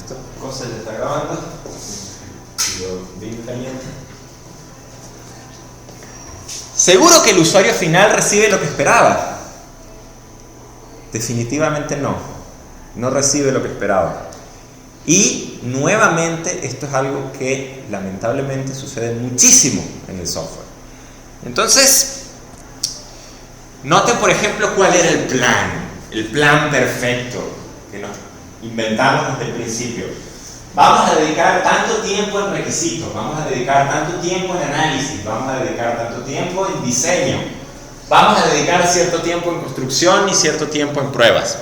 Esta cosa ya está grabando. Yo bien caliente. ¿Seguro que el usuario final recibe lo que esperaba? Definitivamente no. No recibe lo que esperaba. Y nuevamente esto es algo que lamentablemente sucede muchísimo en el software. Entonces, noten por ejemplo cuál era el plan perfecto que nos inventamos desde el principio. Vamos a dedicar tanto tiempo en requisitos, vamos a dedicar tanto tiempo en análisis, vamos a dedicar tanto tiempo en diseño, vamos a dedicar cierto tiempo en construcción y cierto tiempo en pruebas.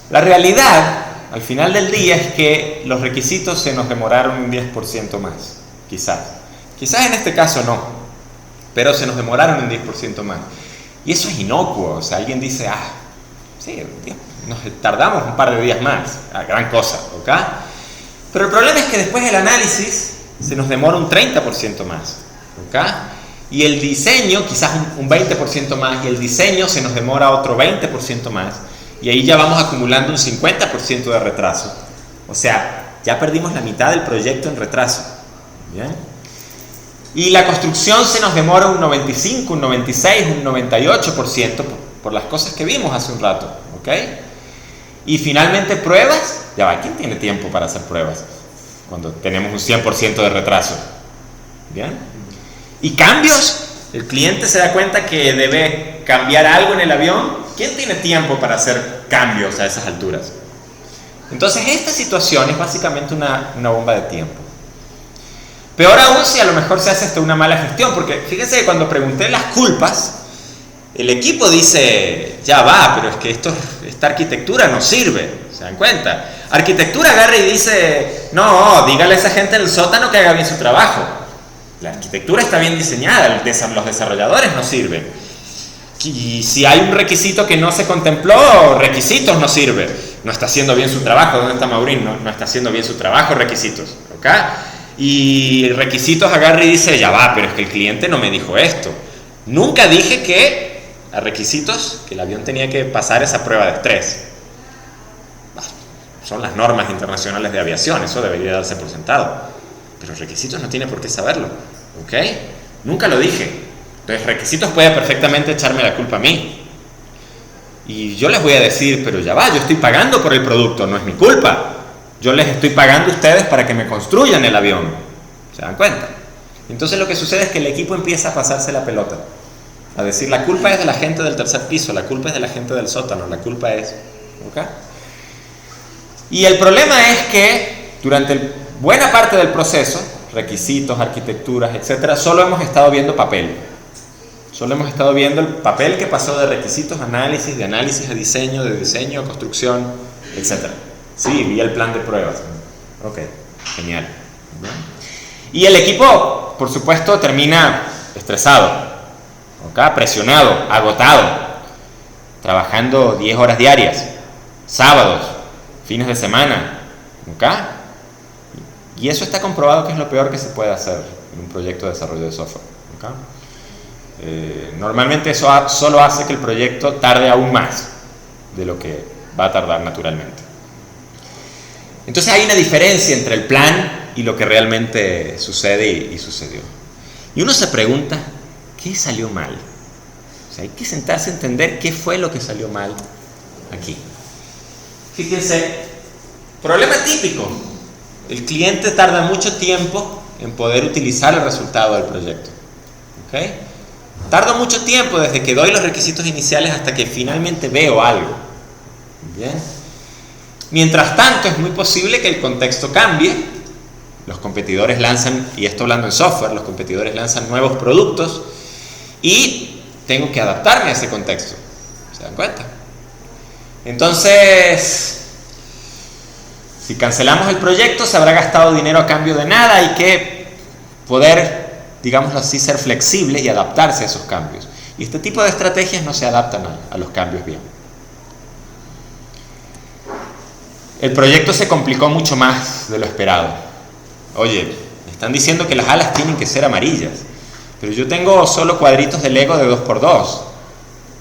La realidad, al final del día, es que los requisitos se nos demoraron un 10% más, quizás. Quizás en este caso no, pero se nos demoraron un 10% más. Y eso es inocuo, o sea, alguien dice, sí, nos tardamos un par de días más, gran cosa, ¿ok? Pero el problema es que después el análisis se nos demora un 30% más, ¿ok? Y el diseño, quizás un 20% más, y el diseño se nos demora otro 20% más, y ahí ya vamos acumulando un 50% de retraso. O sea, ya perdimos la mitad del proyecto en retraso, ¿bien? Y la construcción se nos demora un 95, un 96, un 98% por las cosas que vimos hace un rato, ¿ok? Y finalmente pruebas, ya va, ¿quién tiene tiempo para hacer pruebas cuando tenemos un 100% de retraso? ¿Bien? Y cambios, el cliente se da cuenta que debe cambiar algo en el avión, ¿quién tiene tiempo para hacer cambios a esas alturas? Entonces esta situación es básicamente una bomba de tiempo. Peor aún si a lo mejor se hace hasta una mala gestión, porque fíjense que cuando pregunté las culpas, el equipo dice, ya va, pero es que esta arquitectura no sirve, ¿se dan cuenta? Arquitectura agarra y dice, no, dígale a esa gente en el sótano que haga bien su trabajo. La arquitectura está bien diseñada, los desarrolladores no sirven. Y si hay un requisito que no se contempló, requisitos no sirve. No está haciendo bien su trabajo. ¿Dónde está Maurín? No está haciendo bien su trabajo, requisitos, ¿ok? Y requisitos agarra y dice, ya va, pero es que el cliente no me dijo esto. Nunca dije que a requisitos que el avión tenía que pasar esa prueba de estrés. Son las normas internacionales de aviación, eso debería darse por sentado. Pero requisitos no tiene por qué saberlo, ¿ok? Nunca lo dije. Entonces requisitos puede perfectamente echarme la culpa a mí. Y yo les voy a decir, pero ya va, yo estoy pagando por el producto, no es mi culpa. Yo les estoy pagando a ustedes para que me construyan el avión. ¿Se dan cuenta? Entonces lo que sucede es que el equipo empieza a pasarse la pelota. A decir, la culpa es de la gente del tercer piso, la culpa es de la gente del sótano, la culpa es... ¿ok? Y el problema es que durante buena parte del proceso, requisitos, arquitecturas, etcétera, solo hemos estado viendo papel. Solo hemos estado viendo el papel que pasó de requisitos a análisis, de análisis a diseño, de diseño a construcción, etcétera. Sí, vi el plan de pruebas. Ok, genial. Y el equipo, por supuesto, termina estresado, ¿ok? Presionado, agotado, trabajando 10 horas diarias, sábados, fines de semana, ¿ok? Y eso está comprobado que es lo peor que se puede hacer en un proyecto de desarrollo de software, ¿ok? Normalmente eso solo hace que el proyecto tarde aún más de lo que va a tardar naturalmente. Entonces hay una diferencia entre el plan y lo que realmente sucede y sucedió. Y uno se pregunta, ¿qué salió mal? O sea, hay que sentarse a entender qué fue lo que salió mal aquí. Fíjense, problema típico. El cliente tarda mucho tiempo en poder utilizar el resultado del proyecto. ¿Ok? Tardo mucho tiempo desde que doy los requisitos iniciales hasta que finalmente veo algo. ¿Bien? Mientras tanto, es muy posible que el contexto cambie. Los competidores lanzan, y esto hablando en software, los competidores lanzan nuevos productos y tengo que adaptarme a ese contexto. ¿Se dan cuenta? Entonces, si cancelamos el proyecto, se habrá gastado dinero a cambio de nada. Hay que poder, digámoslo así, ser flexible y adaptarse a esos cambios. Y este tipo de estrategias no se adaptan a los cambios bien. El proyecto se complicó mucho más de lo esperado. Oye, me están diciendo que las alas tienen que ser amarillas, pero yo tengo solo cuadritos de Lego de 2x2.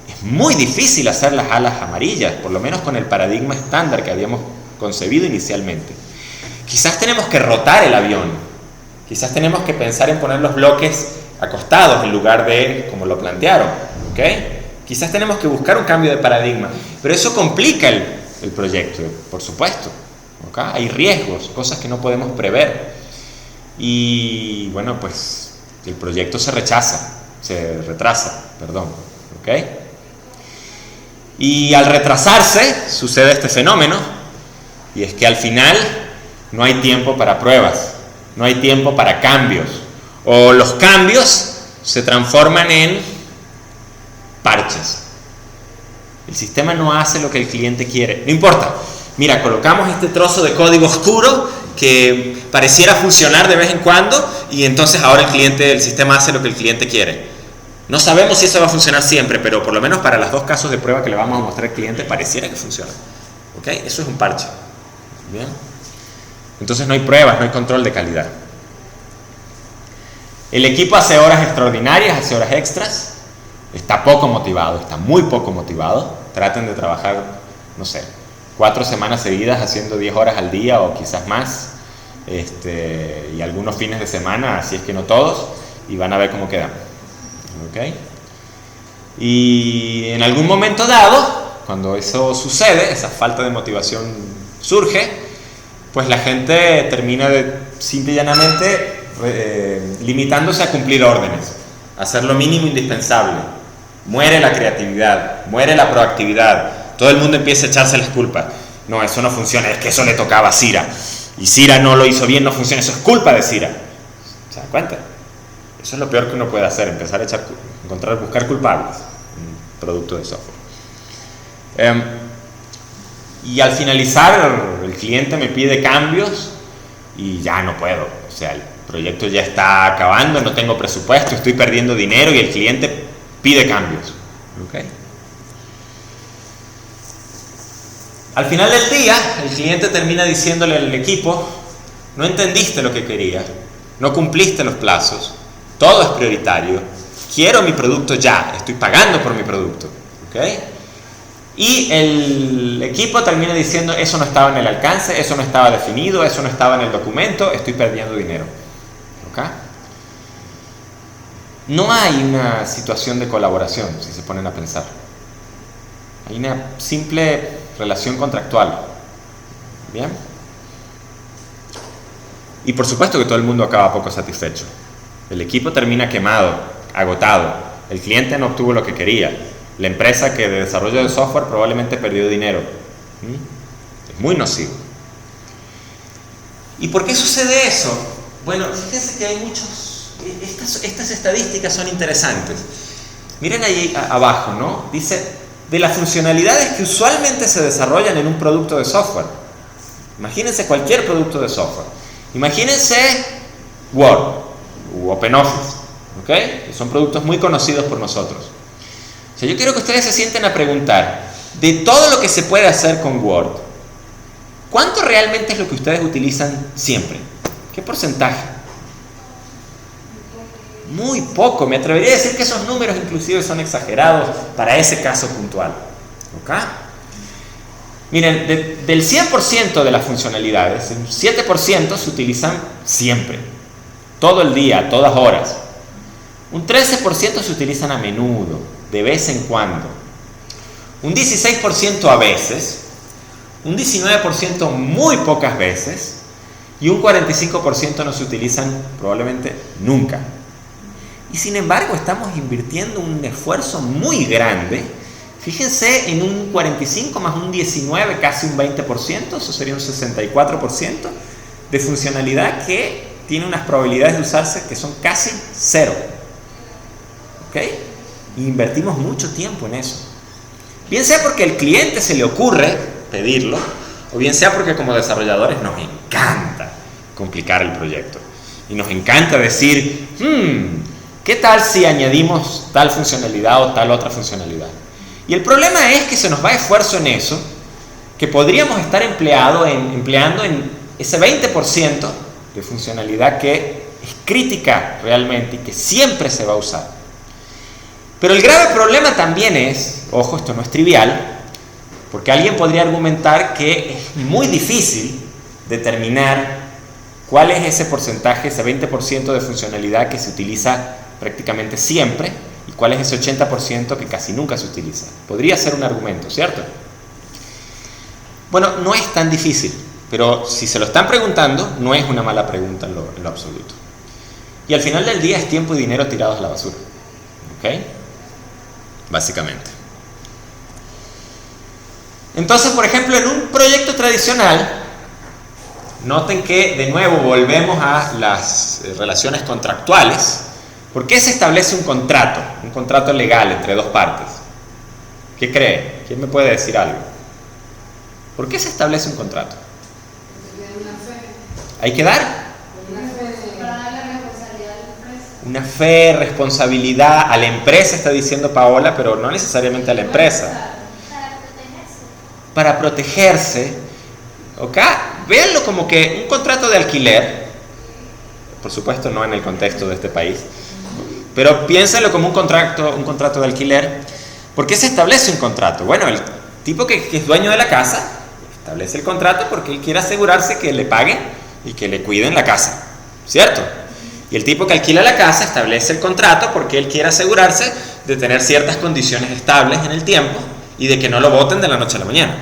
Es muy difícil hacer las alas amarillas, por lo menos con el paradigma estándar que habíamos concebido inicialmente. Quizás tenemos que rotar el avión, quizás tenemos que pensar en poner los bloques acostados en lugar de como lo plantearon, ¿ok? Quizás tenemos que buscar un cambio de paradigma, pero eso complica el proyecto, por supuesto, ¿ok? Hay riesgos, cosas que no podemos prever, y bueno, pues el proyecto se retrasa, ¿ok? Y al retrasarse sucede este fenómeno, y es que al final no hay tiempo para pruebas, no hay tiempo para cambios, o los cambios se transforman en parches. El sistema no hace lo que el cliente quiere, no importa. Mira, colocamos este trozo de código oscuro que pareciera funcionar de vez en cuando y entonces ahora el sistema hace lo que el cliente quiere. No sabemos si eso va a funcionar siempre, pero por lo menos para los 2 casos de prueba que le vamos a mostrar al cliente pareciera que funciona. ¿Ok? Eso es un parche. ¿Bien? Entonces no hay pruebas, no hay control de calidad. El equipo hace horas extraordinarias, hace horas extras, está poco motivado, está muy poco motivado. Traten de trabajar, no sé, 4 semanas seguidas haciendo 10 horas al día o quizás más, y algunos fines de semana, así es que no todos, y van a ver cómo quedan. ¿Okay? Y en algún momento dado, cuando eso sucede, esa falta de motivación surge, pues la gente termina simple y llanamente limitándose a cumplir órdenes, a hacer lo mínimo indispensable. Muere la creatividad, muere la proactividad, todo el mundo empieza a echarse las culpas. No, eso no funciona, es que eso le tocaba a Cira, y Cira no lo hizo bien, no funciona, eso es culpa de Cira. ¿Se dan cuenta? Eso es lo peor que uno puede hacer, empezar a buscar culpables en un producto de software. Y al finalizar, el cliente me pide cambios y ya no puedo. O sea, el proyecto ya está acabando, no tengo presupuesto, estoy perdiendo dinero y el cliente pide cambios. ¿Okay? Al final del día, el cliente termina diciéndole al equipo: no entendiste lo que quería, no cumpliste los plazos, todo es prioritario, quiero mi producto ya, estoy pagando por mi producto. ¿Okay? Y el equipo termina diciendo: eso no estaba en el alcance, eso no estaba definido, eso no estaba en el documento, estoy perdiendo dinero. ¿Okay? No hay una situación de colaboración, si se ponen a pensar. Hay una simple relación contractual. ¿Bien? Y por supuesto que todo el mundo acaba poco satisfecho. El equipo termina quemado, agotado. El cliente no obtuvo lo que quería. La empresa que de desarrollo de software probablemente perdió dinero. Es muy nocivo. ¿Y por qué sucede eso? Bueno, fíjense que hay muchos... Estas estadísticas son interesantes. Miren ahí abajo, ¿no? Dice, de las funcionalidades que usualmente se desarrollan en un producto de software. Imagínense cualquier producto de software. Imagínense Word u OpenOffice, ¿ok? Que son productos muy conocidos por nosotros. O sea, yo quiero que ustedes se sienten a preguntar, de todo lo que se puede hacer con Word, ¿cuánto realmente es lo que ustedes utilizan siempre? ¿Qué porcentaje? Muy poco. Me atrevería a decir que esos números inclusive son exagerados para ese caso puntual. ¿Ok? Miren, del 100% de las funcionalidades, un 7% se utilizan siempre, todo el día, a todas horas. Un 13% se utilizan a menudo, de vez en cuando. Un 16% a veces, un 19% muy pocas veces y un 45% no se utilizan probablemente nunca. Y sin embargo estamos invirtiendo un esfuerzo muy grande. Fíjense, en un 45 más un 19, casi un 20%, eso sería un 64% de funcionalidad que tiene unas probabilidades de usarse que son casi cero. ¿Ok? Y invertimos mucho tiempo en eso. Bien sea porque al cliente se le ocurre pedirlo, o bien sea porque como desarrolladores nos encanta complicar el proyecto. Y nos encanta decir, ¿qué tal si añadimos tal funcionalidad o tal otra funcionalidad? Y el problema es que se nos va esfuerzo en eso, que podríamos estar empleando en ese 20% de funcionalidad que es crítica realmente y que siempre se va a usar. Pero el grave problema también es, ojo, esto no es trivial, Porque alguien podría argumentar que es muy difícil determinar cuál es ese porcentaje, ese 20% de funcionalidad que se utiliza prácticamente siempre y cuál es ese 80% que casi nunca se utiliza. Podría ser un argumento, ¿cierto? Bueno, no es tan difícil, pero si se lo están preguntando, no es una mala pregunta en lo absoluto. Y al final del día es tiempo y dinero tirados a la basura. ¿Ok? Básicamente. Entonces, por ejemplo, en un proyecto tradicional, noten que de nuevo volvemos a las relaciones contractuales. ¿Por qué se establece un contrato legal entre dos partes? ¿Qué cree? ¿Quién me puede decir algo? ¿Por qué se establece un contrato? ¿Hay que dar? Una fe, responsabilidad a la empresa, está diciendo Paola, pero no necesariamente a la empresa. Para protegerse. ¿Ok? Véanlo como que un contrato de alquiler, por supuesto no en el contexto de este país, pero piénsalo como un contrato de alquiler. ¿Por qué se establece un contrato? Bueno, el tipo que es dueño de la casa establece el contrato porque él quiere asegurarse que le paguen y que le cuiden la casa, ¿cierto? Y el tipo que alquila la casa establece el contrato porque él quiere asegurarse de tener ciertas condiciones estables en el tiempo y de que no lo boten de la noche a la mañana.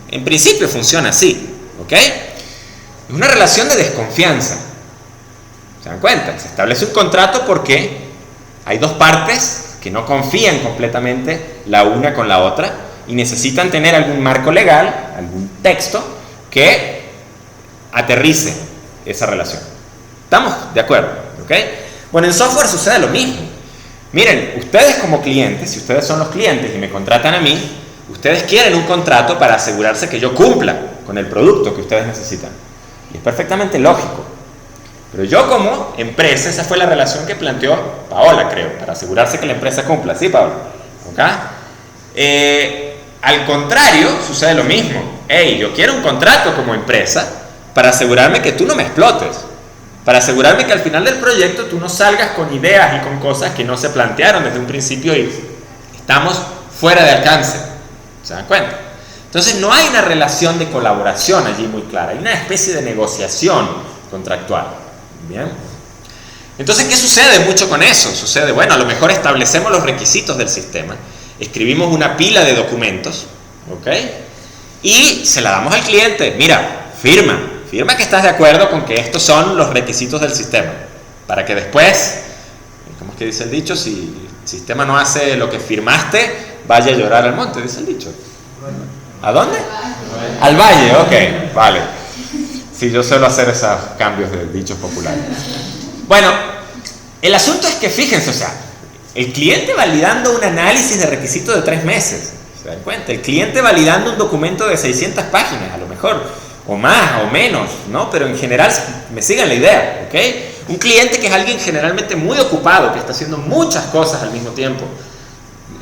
En principio funciona así, ¿ok? Es una relación de desconfianza. ¿Se dan cuenta? Se establece un contrato porque hay dos partes que no confían completamente la una con la otra y necesitan tener algún marco legal, algún texto que aterrice esa relación. ¿Estamos de acuerdo? ¿Ok? Bueno, en software sucede lo mismo. Miren, ustedes como clientes, si ustedes son los clientes y me contratan a mí, ustedes quieren un contrato para asegurarse que yo cumpla con el producto que ustedes necesitan. Y es perfectamente lógico. Pero yo como empresa, esa fue la relación que planteó Paola, creo, para asegurarse que la empresa cumpla. ¿Sí, Paola? ¿Ok? Al contrario, sucede lo mismo. Hey, yo quiero un contrato como empresa para asegurarme que tú no me explotes. Para asegurarme que al final del proyecto tú no salgas con ideas y con cosas que no se plantearon desde un principio y estamos fuera de alcance. ¿Se dan cuenta? Entonces no hay una relación de colaboración allí muy clara, hay una especie de negociación contractual. ¿Bien? Entonces, ¿qué sucede mucho con eso? Sucede, bueno, a lo mejor establecemos los requisitos del sistema, escribimos una pila de documentos, ¿ok? Y se la damos al cliente, mira, firma que estás de acuerdo con que estos son los requisitos del sistema, para que después, ¿cómo es que dice el dicho? Si el sistema no hace lo que firmaste, vaya a llorar al monte, dice el dicho. ¿A dónde? Al valle, ok, vale. Sí, yo suelo hacer esos cambios de dichos populares. Bueno, el asunto es que fíjense, o sea, el cliente validando un análisis de requisitos de 3 meses, ¿se dan cuenta? El cliente validando un documento de 600 páginas, a lo mejor, o más, o menos, ¿no? Pero en general, me sigan la idea, ¿ok? Un cliente que es alguien generalmente muy ocupado, que está haciendo muchas cosas al mismo tiempo.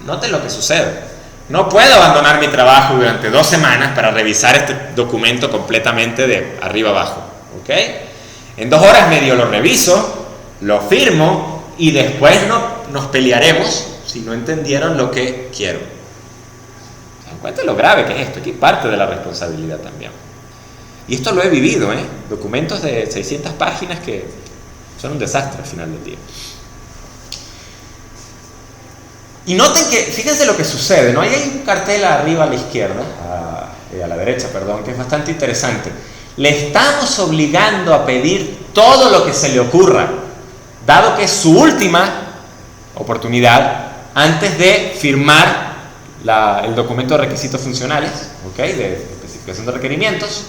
Noten lo que sucede. No puedo abandonar mi trabajo durante 2 semanas para revisar este documento completamente de arriba abajo, ¿ok? En 2 horas medio lo reviso, lo firmo y después nos pelearemos si no entendieron lo que quiero. ¿Se dan cuenta de lo grave que es esto? Aquí parte de la responsabilidad también. Y esto lo he vivido, ¿eh? Documentos de 600 páginas que son un desastre al final del día. Y noten que, fíjense lo que sucede, ¿no? Ahí hay un cartel arriba a la izquierda, a la derecha, perdón, que es bastante interesante. Le estamos obligando a pedir todo lo que se le ocurra, dado que es su última oportunidad antes de firmar el documento de requisitos funcionales, ¿ok? De especificación de requerimientos,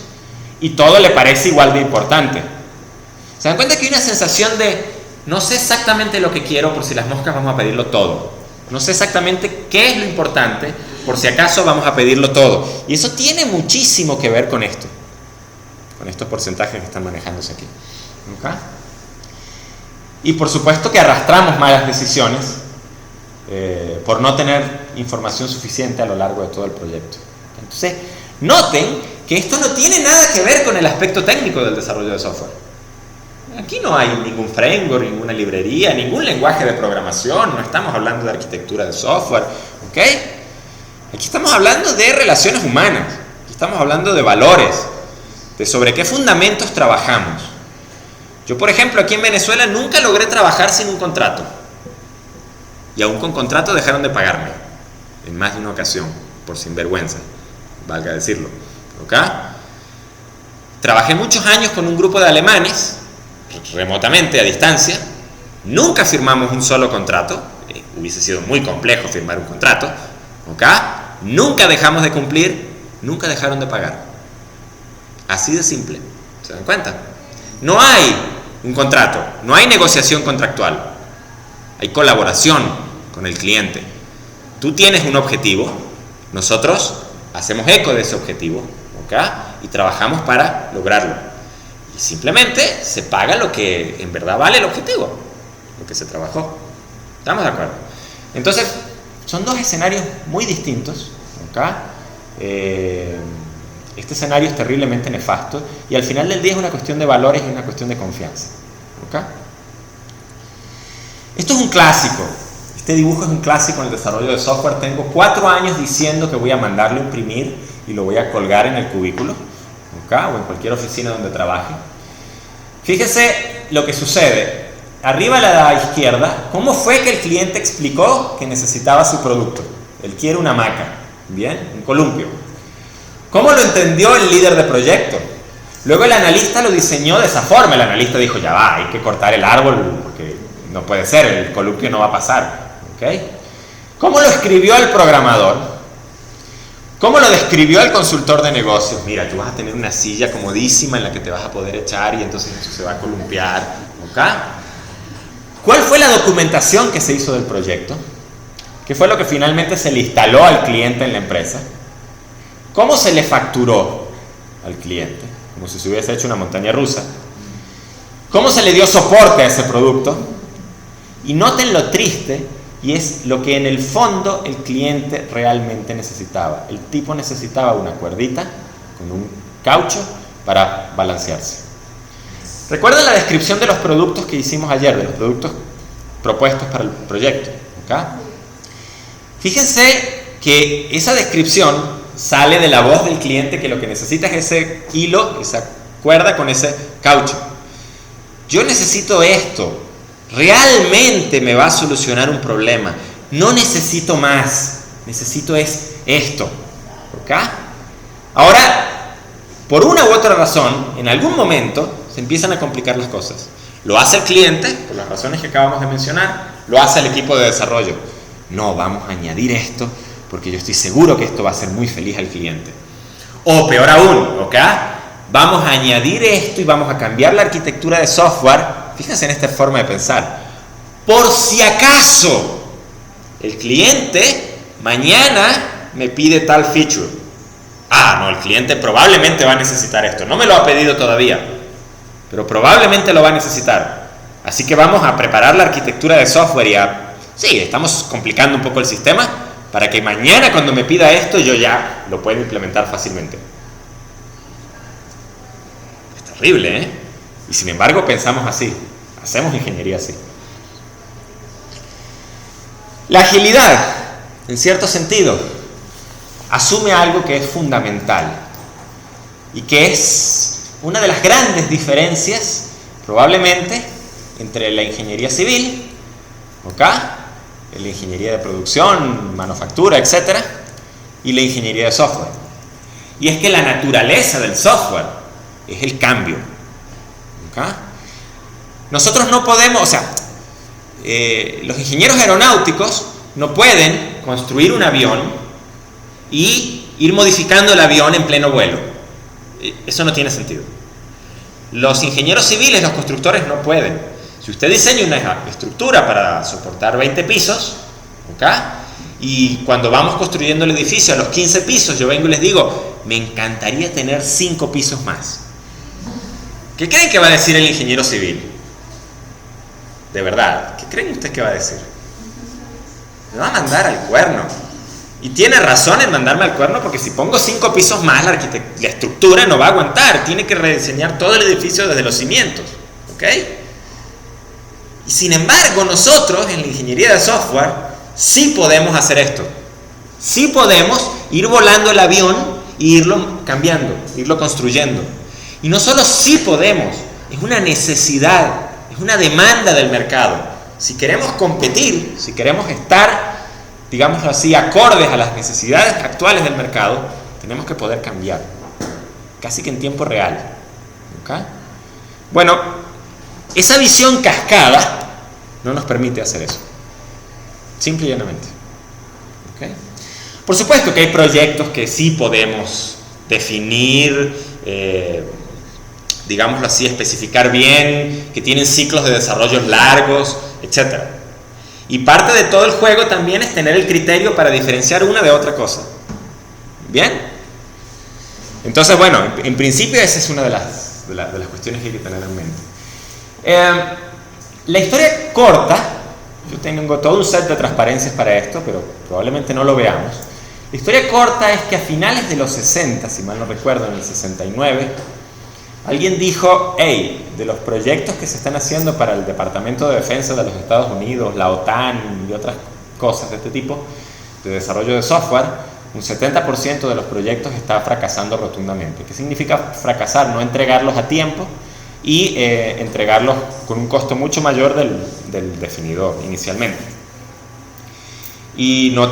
y todo le parece igual de importante. ¿Se dan cuenta que hay una sensación de no sé exactamente lo que quiero, por si las moscas vamos a pedirlo todo? No sé exactamente qué es lo importante, por si acaso vamos a pedirlo todo. Y eso tiene muchísimo que ver con esto, con estos porcentajes que están manejándose aquí. ¿Okay? Y por supuesto que arrastramos malas decisiones por no tener información suficiente a lo largo de todo el proyecto. Entonces, noten que esto no tiene nada que ver con el aspecto técnico del desarrollo de software. Aquí no hay ningún framework, ninguna librería, ningún lenguaje de programación, no estamos hablando de arquitectura de software, ¿ok? Aquí estamos hablando de relaciones humanas, aquí estamos hablando de valores, de sobre qué fundamentos trabajamos. Yo, por ejemplo, aquí en Venezuela nunca logré trabajar sin un contrato. Y aún con contrato dejaron de pagarme, en más de una ocasión, por sinvergüenza, valga decirlo. ¿Ok? Trabajé muchos años con un grupo de alemanes, remotamente, a distancia. Nunca firmamos un solo contrato. Hubiese sido muy complejo firmar un contrato. ¿Ok? Nunca dejamos de cumplir, nunca dejaron de pagar. Así de simple. ¿Se dan cuenta? No hay un contrato, no hay negociación contractual. Hay colaboración con el cliente. Tú tienes un objetivo, nosotros hacemos eco de ese objetivo, ¿ok? Y trabajamos para lograrlo. Y simplemente se paga lo que en verdad vale el objetivo, lo que se trabajó. ¿Estamos de acuerdo? Entonces, son dos escenarios muy distintos, ¿ok? Este escenario es terriblemente nefasto y al final del día es una cuestión de valores y una cuestión de confianza, ¿ok? Esto es un clásico. Este dibujo es un clásico en el desarrollo de software. Tengo 4 años diciendo que voy a mandarlo a imprimir y lo voy a colgar en el cubículo, ¿ok? O en cualquier oficina donde trabaje. Fíjese lo que sucede. Arriba a la izquierda, ¿cómo fue que el cliente explicó que necesitaba su producto? Él quiere una hamaca, ¿bien? Un columpio. ¿Cómo lo entendió el líder de proyecto? Luego el analista lo diseñó de esa forma. El analista dijo, ya va, hay que cortar el árbol porque no puede ser, el columpio no va a pasar. ¿Okay? ¿Cómo lo escribió el programador? ¿Cómo lo describió el consultor de negocios? Mira, tú vas a tener una silla comodísima en la que te vas a poder echar y entonces eso se va a columpiar. ¿Okay? ¿Cuál fue la documentación que se hizo del proyecto? ¿Qué fue lo que finalmente se le instaló al cliente en la empresa? ¿Cómo se le facturó al cliente? Como si se hubiese hecho una montaña rusa. ¿Cómo se le dio soporte a ese producto? Y noten lo triste, y es lo que en el fondo el cliente realmente necesitaba. El tipo necesitaba una cuerdita con un caucho para balancearse. ¿Recuerdan la descripción de los productos que hicimos ayer, de los productos propuestos para el proyecto? ¿Okay? Fíjense que esa descripción sale de la voz del cliente, que lo que necesita es ese hilo, esa cuerda con ese caucho. Yo necesito esto. Realmente me va a solucionar un problema. No necesito más. Necesito es esto. ¿Ok? Ahora, por una u otra razón, en algún momento se empiezan a complicar las cosas. Lo hace el cliente, por las razones que acabamos de mencionar. Lo hace el equipo de desarrollo. No, vamos a añadir esto porque yo estoy seguro que esto va a hacer muy feliz al cliente. O peor aún, ¿ok? Vamos a añadir esto y vamos a cambiar la arquitectura de software. Fíjense en esta forma de pensar. Por si acaso el cliente mañana me pide tal feature. Ah, no, el cliente probablemente va a necesitar esto. No me lo ha pedido todavía, pero probablemente lo va a necesitar. Así que vamos a preparar la arquitectura de software y sí, estamos complicando un poco el sistema para que mañana cuando me pida esto yo ya lo pueda implementar fácilmente. Es terrible, ¿eh? Y sin embargo pensamos así, hacemos ingeniería así. La agilidad, en cierto sentido, asume algo que es fundamental y que es una de las grandes diferencias probablemente entre la ingeniería civil, ¿ok?, la ingeniería de producción, manufactura, etc., y la ingeniería de software. Y es que la naturaleza del software es el cambio. ¿Ok? Nosotros no podemos, los ingenieros aeronáuticos no pueden construir un avión y ir modificando el avión en pleno vuelo. Eso no tiene sentido. Los ingenieros civiles, los constructores, no pueden. Si usted diseña una estructura para soportar 20 pisos, ¿ok?, y cuando vamos construyendo el edificio a los 15 pisos, yo vengo y les digo, me encantaría tener 5 pisos más. ¿Qué creen que va a decir el ingeniero civil? De verdad, ¿qué creen ustedes que va a decir? Me va a mandar al cuerno. Y tiene razón en mandarme al cuerno, porque si pongo 5 pisos más, la estructura no va a aguantar. Tiene que rediseñar todo el edificio desde los cimientos. ¿Ok? Y sin embargo, nosotros en la ingeniería de software sí podemos hacer esto. Sí podemos ir volando el avión e irlo cambiando, irlo construyendo. Y no solo sí podemos, es una necesidad, es una demanda del mercado. Si queremos competir, si queremos estar, digámoslo así, acordes a las necesidades actuales del mercado, tenemos que poder cambiar, casi que en tiempo real. ¿Okay? Bueno, esa visión cascada no nos permite hacer eso, simple y llanamente. ¿Okay? Por supuesto que hay proyectos que sí podemos definir, digámoslo así, especificar bien, que tienen ciclos de desarrollo largos, etc. Y parte de todo el juego también es tener el criterio para diferenciar una de otra cosa. ¿Bien? Entonces, bueno, en principio esa es una de las cuestiones que hay que tener en mente. La historia corta, yo tengo todo un set de transparencias para esto, pero probablemente no lo veamos. La historia corta es que a finales de los 60, si mal no recuerdo, en el 69, alguien dijo, hey, de los proyectos que se están haciendo para el Departamento de Defensa de los Estados Unidos, la OTAN y otras cosas de este tipo, de desarrollo de software, un 70% de los proyectos está fracasando rotundamente. ¿Qué significa fracasar? No entregarlos a tiempo y entregarlos con un costo mucho mayor del definido inicialmente. Y no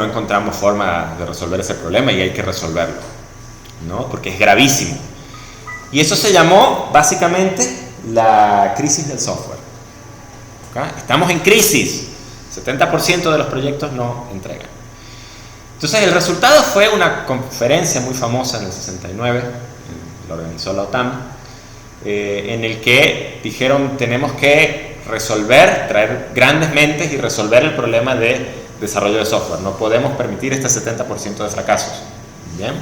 encontramos forma de resolver ese problema y hay que resolverlo, ¿no? Porque es gravísimo. Y eso se llamó básicamente la crisis del software. ¿Okay? Estamos en crisis. 70% de los proyectos no entregan. Entonces el resultado fue una conferencia muy famosa en el 69, lo organizó la OTAN, en el que dijeron tenemos que traer grandes mentes y resolver el problema de desarrollo de software. No podemos permitir este 70% de fracasos. ¿Bien?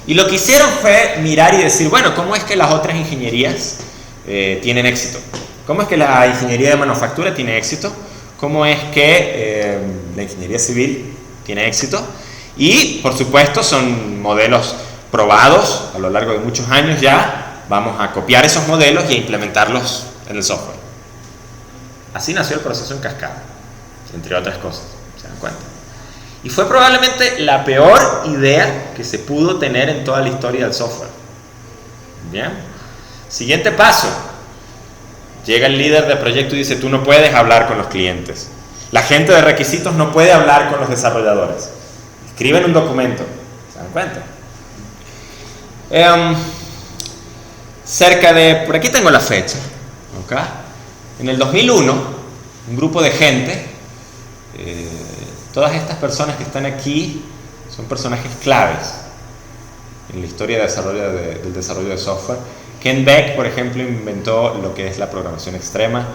Y lo que hicieron fue mirar y decir, bueno, ¿cómo es que las otras ingenierías tienen éxito? ¿Cómo es que la ingeniería de manufactura tiene éxito? ¿Cómo es que la ingeniería civil tiene éxito? Y, por supuesto, son modelos probados a lo largo de muchos años ya. Vamos a copiar esos modelos y a implementarlos en el software. Así nació el proceso en cascada, entre otras cosas, ¿se dan cuenta? Y fue probablemente la peor idea que se pudo tener en toda la historia del software. Bien. Siguiente paso. Llega el líder del proyecto y dice, tú no puedes hablar con los clientes. La gente de requisitos no puede hablar con los desarrolladores. Escriben un documento. ¿Se dan cuenta? Por aquí tengo la fecha. ¿Okay? En el 2001, un grupo de gente, todas estas personas que están aquí son personajes claves en la historia del desarrollo de software. Ken Beck, por ejemplo, inventó lo que es la programación extrema.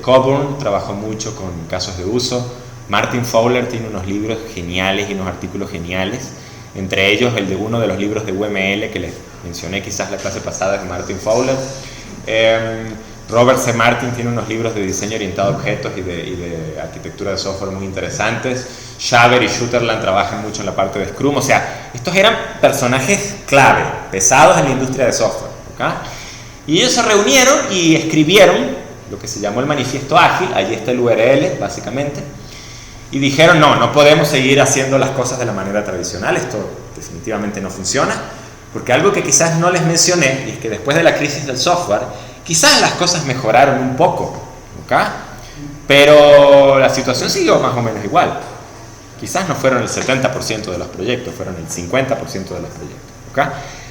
Coburn trabajó mucho con casos de uso. Martin Fowler tiene unos libros geniales y unos artículos geniales. Entre ellos el de uno de los libros de UML que les mencioné quizás la clase pasada de Martin Fowler. Robert C. Martin tiene unos libros de diseño orientado a objetos y de arquitectura de software muy interesantes. Shaver y Sutherland trabajan mucho en la parte de Scrum. O sea, estos eran personajes clave, pesados en la industria de software. ¿Okay? Y ellos se reunieron y escribieron lo que se llamó el Manifiesto Ágil. Allí está el URL, básicamente. Y dijeron, no podemos seguir haciendo las cosas de la manera tradicional. Esto definitivamente no funciona. Porque algo que quizás no les mencioné, y es que después de la crisis del software, quizás las cosas mejoraron un poco, ¿okay? Pero la situación siguió más o menos igual. Quizás no fueron el 70% de los proyectos, fueron el 50% de los proyectos, ¿okay?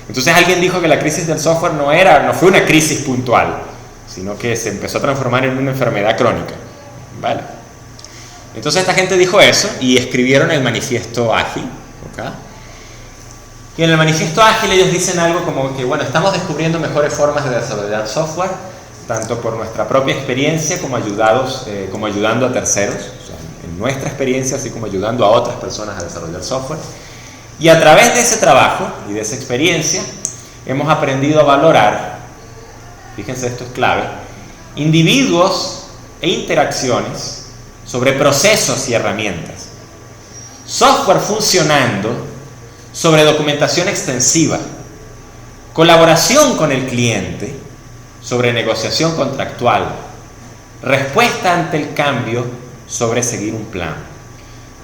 Entonces alguien dijo que la crisis del software no fue una crisis puntual, sino que se empezó a transformar en una enfermedad crónica, ¿vale? Entonces esta gente dijo eso y escribieron el Manifiesto Ágil, ¿okay? Y en el Manifiesto Ágil ellos dicen algo como que, bueno, estamos descubriendo mejores formas de desarrollar software, tanto por nuestra propia experiencia como ayudando a terceros, o sea, en nuestra experiencia, así como ayudando a otras personas a desarrollar software. Y a través de ese trabajo y de esa experiencia, hemos aprendido a valorar, fíjense, esto es clave, individuos e interacciones sobre procesos y herramientas. Software funcionando sobre documentación extensiva, colaboración con el cliente sobre negociación contractual, respuesta ante el cambio sobre seguir un plan.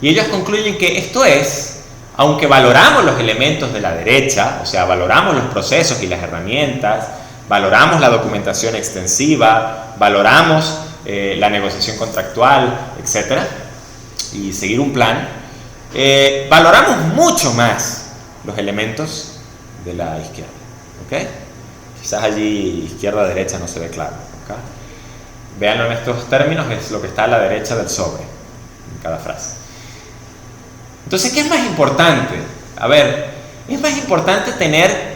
Y ellos concluyen que esto es, aunque valoramos los elementos de la derecha, o sea, valoramos los procesos y las herramientas, valoramos la documentación extensiva, valoramos la negociación contractual, etc., y seguir un plan, valoramos mucho más los elementos de la izquierda. ¿Okay? Quizás allí izquierda-derecha no se ve claro. ¿Okay? Véanlo en estos términos, es lo que está a la derecha del sobre, en cada frase. Entonces, ¿qué es más importante? A ver, ¿es más importante tener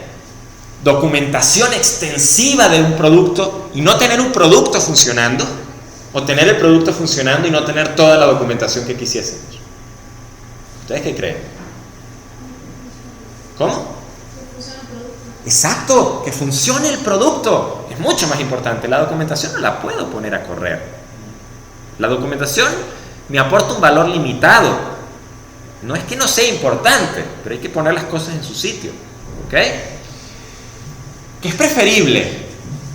documentación extensiva de un producto y no tener un producto funcionando? ¿O tener el producto funcionando y no tener toda la documentación que quisiésemos? ¿Ustedes qué creen? ¿Cómo? Exacto, que funcione el producto. Es mucho más importante. La documentación no la puedo poner a correr. La documentación me aporta un valor limitado. No es que no sea importante, pero hay que poner las cosas en su sitio. ¿Ok? ¿Qué es preferible?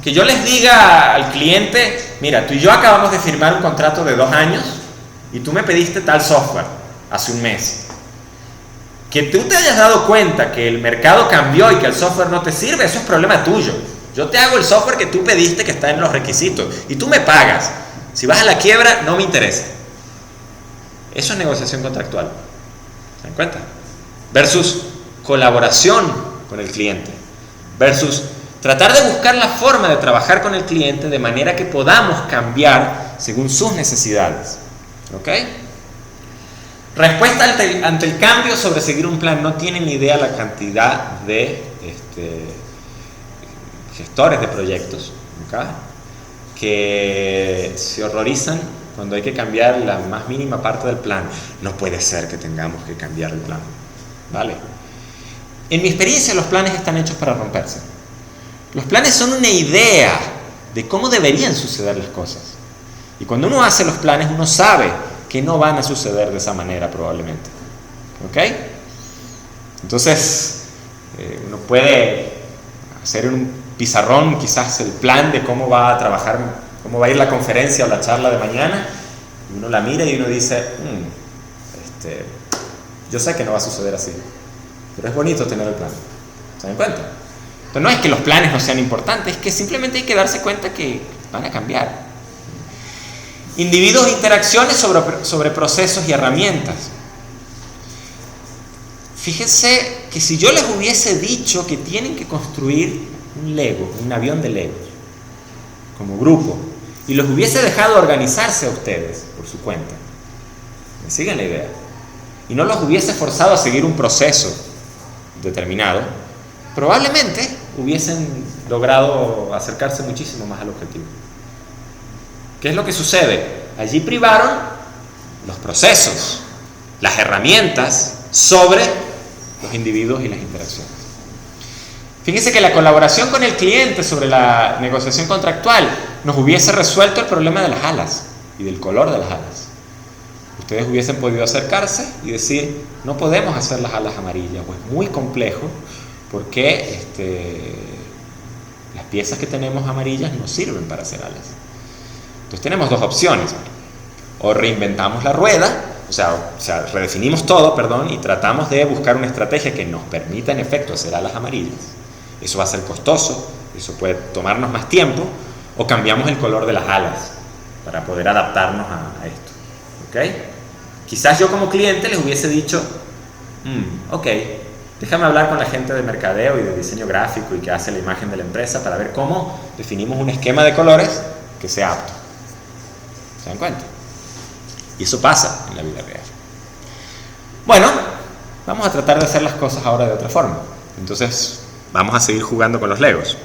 Que yo les diga al cliente, mira, tú y yo acabamos de firmar un contrato de 2 años y tú me pediste tal software hace un mes. Que tú te hayas dado cuenta que el mercado cambió y que el software no te sirve, eso es problema tuyo. Yo te hago el software que tú pediste, que está en los requisitos, y tú me pagas. Si vas a la quiebra, no me interesa. Eso es negociación contractual. ¿Se dan cuenta? Versus colaboración con el cliente. Versus tratar de buscar la forma de trabajar con el cliente de manera que podamos cambiar según sus necesidades. ¿Ok? Respuesta ante el cambio sobre seguir un plan. No tienen ni idea la cantidad de gestores de proyectos, ¿okay?, que se horrorizan cuando hay que cambiar la más mínima parte del plan. No puede ser que tengamos que cambiar el plan. ¿Vale? En mi experiencia, los planes están hechos para romperse. Los planes son una idea de cómo deberían suceder las cosas. Y cuando uno hace los planes, uno sabe que no van a suceder de esa manera probablemente. ¿Ok? Entonces, uno puede hacer en un pizarrón quizás el plan de cómo va a trabajar, cómo va a ir la conferencia o la charla de mañana, y uno la mira y uno dice, yo sé que no va a suceder así, pero es bonito tener el plan. ¿Se dan cuenta? Entonces no es que los planes no sean importantes, es que simplemente hay que darse cuenta que van a cambiar. Individuos e interacciones sobre procesos y herramientas. Fíjense que si yo les hubiese dicho que tienen que construir un Lego, un avión de Legos, como grupo, y los hubiese dejado organizarse a ustedes por su cuenta, ¿me siguen la idea? Y no los hubiese forzado a seguir un proceso determinado, probablemente hubiesen logrado acercarse muchísimo más al objetivo. ¿Qué es lo que sucede? Allí privaron los procesos, las herramientas sobre los individuos y las interacciones. Fíjense que la colaboración con el cliente sobre la negociación contractual nos hubiese resuelto el problema de las alas y del color de las alas. Ustedes hubiesen podido acercarse y decir, no podemos hacer las alas amarillas, pues es muy complejo, porque las piezas que tenemos amarillas no sirven para hacer alas. Entonces tenemos 2 opciones: o reinventamos la rueda, o sea, redefinimos todo, y tratamos de buscar una estrategia que nos permita en efecto hacer alas amarillas. Eso va a ser costoso, eso puede tomarnos más tiempo, o cambiamos el color de las alas para poder adaptarnos a esto. ¿Ok? Quizás yo como cliente les hubiese dicho, ok, déjame hablar con la gente de mercadeo y de diseño gráfico y que hace la imagen de la empresa para ver cómo definimos un esquema de colores que sea apto. ¿Se dan cuenta? Y eso pasa en la vida real. Bueno, vamos a tratar de hacer las cosas ahora de otra forma. Entonces, vamos a seguir jugando con los Legos.